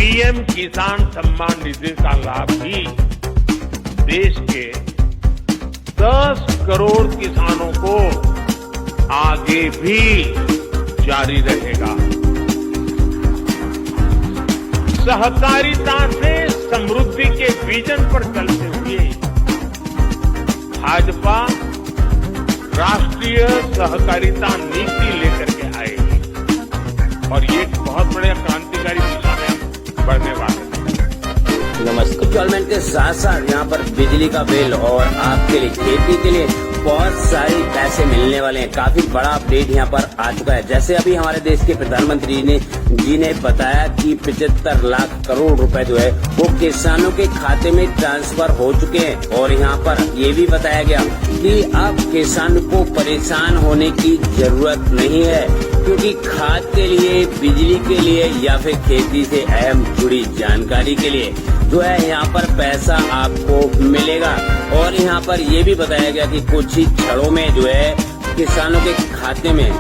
PM किसान सम्मान निधि का लाभ भी देश के 10 करोड़ किसानों को आगे भी जारी रहेगा। सहकारिता से समृद्धि के विजन पर चलते हुए भाजपा राष्ट्रीय सहकारिता नीति लेकर के आएगी और ये एक बहुत बड़े क्रांतिकारी दिशा में बढ़ने वाले हैं। नमस्कार। इंस्टॉलमेंट के साथ साथ यहाँ पर बिजली का बिल और आपके लिए खेती के लिए बहुत सारे पैसे मिलने वाले हैं। काफी बड़ा अपडेट यहाँ पर आ चुका है। जैसे अभी हमारे देश के प्रधानमंत्री जी ने बताया कि 75 लाख करोड़ रुपए जो है वो किसानों के खाते में ट्रांसफर हो चुके हैं। और यहाँ पर ये भी बताया गया कि अब किसान को परेशान होने की जरूरत नहीं है, क्योंकि खाद के लिए, बिजली के लिए या फिर खेती से अहम जुड़ी जानकारी के लिए जो है यहाँ पर पैसा आपको मिलेगा। और यहाँ पर ये भी बताया गया कि कुछ ही क्षणों में जो है किसानों के खाते में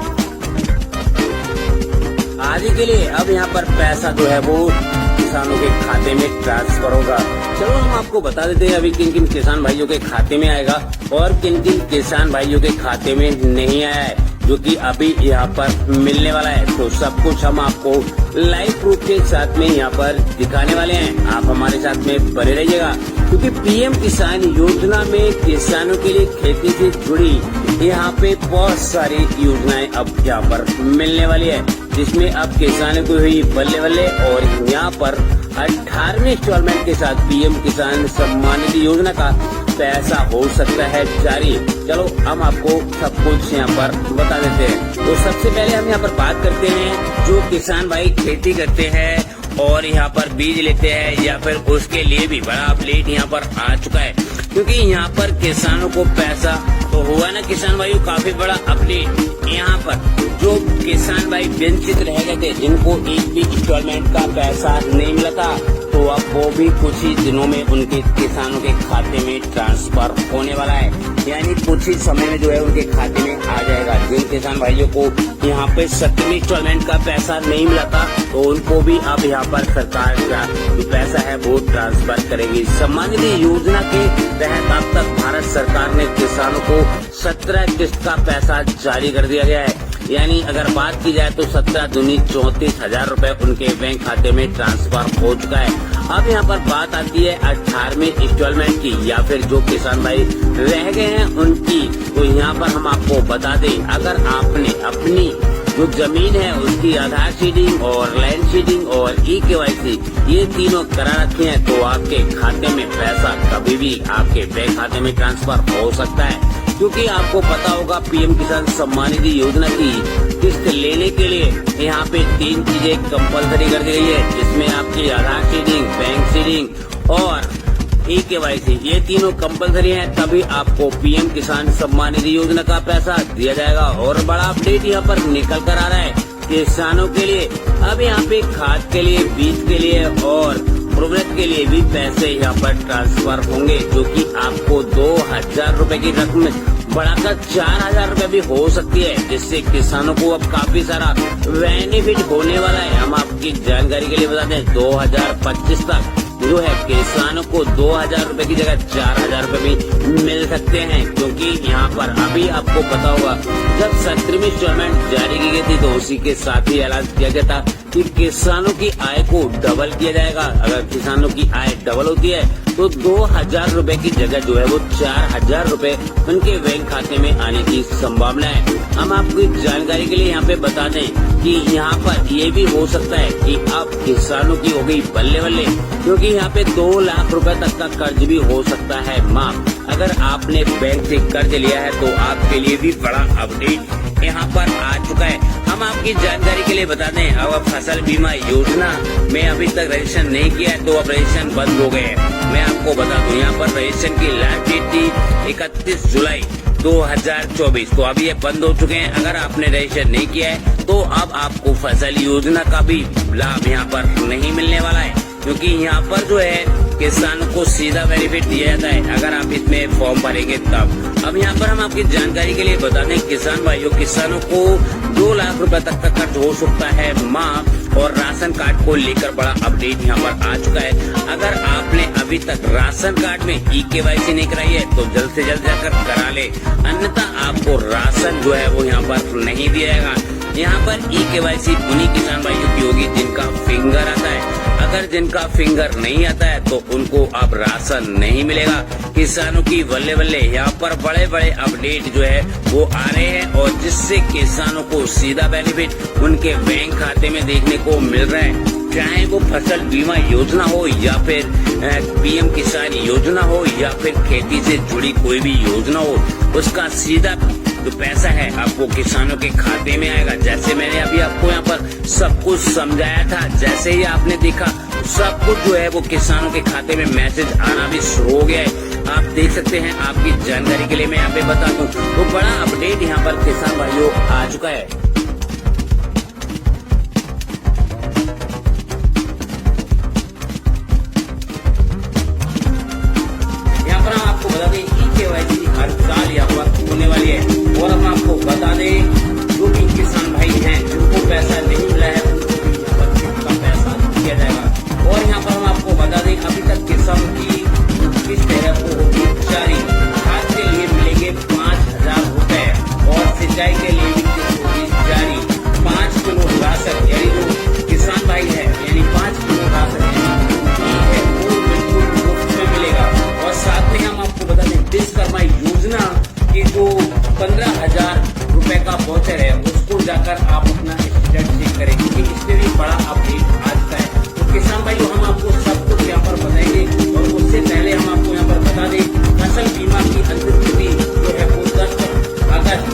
आज के लिए अब यहाँ पर पैसा जो है वो किसानों के खाते में ट्रांसफर होगा। चलो हम आपको बता देते हैं अभी किन किन किसान भाइयों के खाते में आएगा और किन किन किसान भाइयों के खाते में नहीं आया है, जो कि अभी यहाँ पर मिलने वाला है। तो सब कुछ हम आपको लाइव प्रूफ के साथ में यहाँ पर दिखाने वाले हैं। आप हमारे साथ में बने रहिएगा, क्योंकि पीएम किसान योजना में किसानों के लिए खेती से जुड़ी यहाँ पे बहुत सारी योजनाएं अब यहाँ पर मिलने वाली है, जिसमें अब किसानों को हुई बल्ले बल्ले। और यहाँ पर 18वें इंस्टॉलमेंट के साथ पीएम किसान सम्मान निधि योजना का पैसा हो सकता है जारी। चलो हम आपको सब कुछ यहाँ पर बता देते हैं। तो सबसे पहले हम यहाँ पर बात करते हैं जो किसान भाई खेती करते हैं और यहाँ पर बीज लेते हैं या फिर उसके लिए भी बड़ा अपडेट यहाँ पर आ चुका है, क्योंकि यहाँ पर किसानों को पैसा तो हुआ ना किसान भाई काफी बड़ा अपडेट। यहाँ पर जो किसान भाई वंचित रह गए थे, जिनको एक भी इंस्टॉलमेंट का पैसा नहीं मिला था, तो अब वो भी कुछ ही दिनों में उनके किसानों के खाते में ट्रांसफर होने वाला है। यानी कुछ ही समय में जो है उनके खाते में आ जाएगा। जिन किसान भाइयों को यहाँ पे 17वें इंस्टॉलमेंट का पैसा नहीं मिला था, तो उनको भी अब यहाँ पर सरकार का जो पैसा है वो ट्रांसफर करेगी। सम्मान निधि योजना के तहत अब तक भारत सरकार ने किसानों को 17 किस्त का पैसा जारी कर दिया गया है। यानी अगर बात की जाए तो 17 दूनी 34,000 रूपए उनके बैंक खाते में ट्रांसफर हो चुका है। अब यहाँ पर बात आती है 18वें इंस्टॉलमेंट की या फिर जो किसान भाई रह गए हैं उनकी। तो यहाँ पर हम आपको बता दें, अगर आपने अपनी जो जमीन है उसकी आधार सीडिंग और लैंड सीडिंग और ई-केवाईसी ये तीनों करा रखे हैं, तो आपके खाते में पैसा कभी भी आपके बैंक खाते में ट्रांसफर हो सकता है। क्योंकि आपको पता होगा पीएम किसान सम्मान निधि योजना की किस्त लेने के लिए यहाँ पे 3 चीजें कंपलसरी कर दी गई है, जिसमें आपकी आधार सीडिंग, बैंक सीडिंग और ई-केवाईसी ये तीनों कंपलसरी हैं, तभी आपको पीएम किसान सम्मान निधि योजना का पैसा दिया जाएगा। और बड़ा अपडेट यहाँ पर निकल कर आ रहा है किसानों के लिए। अब यहाँ पे खाद के लिए, बीज के लिए और उर्वरक के लिए भी पैसे यहाँ पर ट्रांसफर होंगे, जो कि आपको 2,000 रूपए की रकम बढ़ाकर 4,000 रूपए भी हो सकती है, जिससे किसानों को अब काफी सारा बेनिफिट होने वाला है। हम आपकी जानकारी के लिए बता दें 2025 तक जो है किसानों को 2,000 रूपए की जगह 4,000 रूपए भी मिल सकते हैं। क्योंकि यहाँ पर अभी आपको पता होगा जब 17वीं इंस्टॉलमेंट जारी की गई थी, तो उसी के साथ ही ऐलान किया गया था कि किसानों की आय को डबल किया जाएगा। अगर किसानों की आय डबल होती है तो 2,000 रूपए की जगह जो है वो 4,000 रूपए उनके बैंक खाते में आने की संभावना है। हम आपको जानकारी के लिए यहाँ पे बता दें कि यहाँ पर ये भी हो सकता है कि अब किसानों की हो गई बल्ले बल्ले, क्योंकि यहाँ पे 2 लाख रुपए तक का कर्ज भी हो सकता है माफ। अगर आपने बैंक से कर्ज लिया है तो आपके लिए भी बड़ा अपडेट यहाँ पर आ चुका है। हम आपकी जानकारी के लिए बता दें, अब फसल बीमा योजना में अभी तक रजिस्ट्रेशन नहीं किया है तो अब रजिस्ट्रेशन बंद हो गए हैं। मैं आपको बता दूं यहाँ पर रजिस्ट्रेशन की लास्ट डेट थी 31 जुलाई 2024, तो अभी ये बंद हो चुके हैं। अगर आपने रजिस्ट्रेशन नहीं किया है तो अब आपको फसल योजना का भी लाभ यहाँ पर नहीं मिलने वाला है। क्योंकि यहाँ पर जो है किसानों को सीधा बेनिफिट दिया जाता है अगर आप इसमें फॉर्म भरेंगे तब। अब यहाँ पर हम आपकी जानकारी के लिए बता दें किसान भाइयों, किसानों को 2 लाख रुपए तक का खर्च हो सकता है माफ। और राशन कार्ड को लेकर बड़ा अपडेट यहाँ पर आ चुका है। अगर आपने अभी तक राशन कार्ड में KYC नहीं कराई है तो जल्द से जल्द जाकर करा ले, अन्यथा आपको राशन जो है वो यहाँ पर नहीं दिया जाएगा। यहाँ पर KYC उन्हीं किसान भाइयों की होगी जिनका फिंगर आता है। अगर जिनका फिंगर नहीं आता है तो उनको अब राशन नहीं मिलेगा। किसानों की बल्ले बल्ले यहाँ पर बड़े बड़े अपडेट जो है वो आ रहे हैं और जिससे किसानों को सीधा बेनिफिट उनके बैंक खाते में देखने को मिल रहा है। चाहे वो फसल बीमा योजना हो या फिर PM किसान योजना हो या फिर खेती से जुड़ी कोई भी योजना हो, उसका सीधा जो पैसा है आपको किसानों के खाते में आएगा। जैसे मैंने अभी आपको यहाँ पर सब कुछ समझाया था, जैसे ही आपने देखा सब कुछ जो है वो किसानों के खाते में मैसेज आना भी शुरू हो गया है। आप देख सकते हैं, आपकी जानकारी के लिए मैं यहाँ पे बता दूं तो बड़ा अपडेट यहाँ पर किसान भाइयों आ चुका है। यहाँ पर हम आपको बता दें KYC हर साल यहाँ पर होने वाली है। और हम आपको बता दें जो भी किसान भाई हैं जिनको पैसा नहीं मिला है उनको भी यहाँ पर कितना पैसा दिया जाएगा। और यहाँ पर हम आपको बता दें अभी तक किसानों की किस तरह को होगी जारी। खाद के लिए मिलेंगे 5,000 रुपए और सिंचाई के लिए भी होगी जारी 5 किलो राशन। यानी जो किसान भाई है यानी 5 किलो राशन है वो बिल्कुल मुफ्त में मिलेगा। और साथ में हम आपको बता दें विश्वकर्मा योजना की जो 15,000 रुपए का वाउचर है उसको जाकर आप अपना स्टेटस चेक करें, क्योंकि इससे भी बड़ा अपडेट आ चुका है। तो किसान भाइयों हम आपको सब कुछ यहाँ पर बताएंगे और उससे पहले हम आपको यहाँ पर बता दें फसल बीमा की अंतिम तिथि जो है वो 10 अगस्त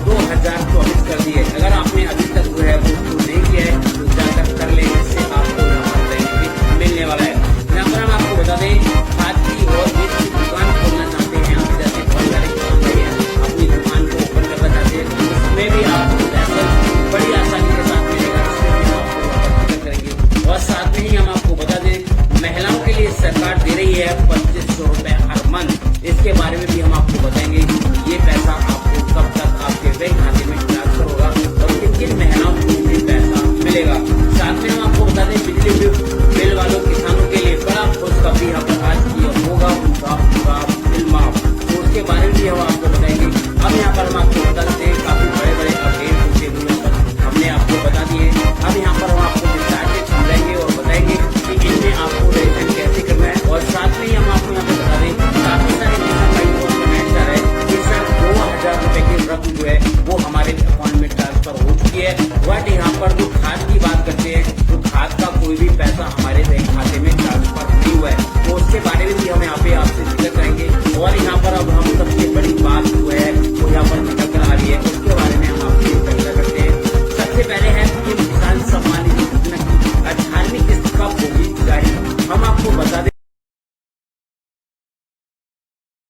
2024 कर दी है। अगर आपने अभी तक जो है वो नहीं किया है तो जाकर कर ले, इससे आपको यहाँ पर बेनिफिट मिलने वाला है। यहाँ पर हम आपको बता दें खाद की और बीज की दुकान खोलना चाहते हैं आप, जैसे बहुत सारे किसान भाई हैं अपनी दुकान को ओपन करना चाहते हैं, उसमें भी आपको लाइसेंस बड़ी आसानी के साथ मिलेगा। इसमें भी आपको करेंगे। और साथ में ही हम आपको बता दें महिलाओं के लिए सरकार दे रही है 2500 रुपए हर मंथ। इसके बारे में भी हम आपको बताएंगे ये पैसा आपको कब तक आपके बैंक खाते में ट्रांसफर होगा और किन किन महिलाओं को भी पैसा मिलेगा। साथ में हम आपको बता दें बिजली बिल वालों किसानों के लिए बड़ा खुशखबरी यहाँ पर आज की होगा उनका बिल माफ, तो उसके बारे में भी हम आपको बताएंगे। अब यहाँ पर हम आपको बता देते हैं काफी बड़े बड़े अपडेट होते हुए हमने आपको बता दिए। अब यहाँ पर हम आपको विस्तार से समझाएंगे और बताएंगे कि इनमें आपको रजिस्ट्रेशन कैसे करना है। और साथ में ही हम आपको यहाँ पे बता दें काफी सारे किसान भाई को कमेंट आ रहा है कि सर 2,000 रुपए की रकम जो है वो हमारे अकाउंट में ट्रांसफर हो चुकी है। बट यहाँ पर जो खाद की बात करते हैं तो खाद का कोई भी पैसा हमारे बैंक खाते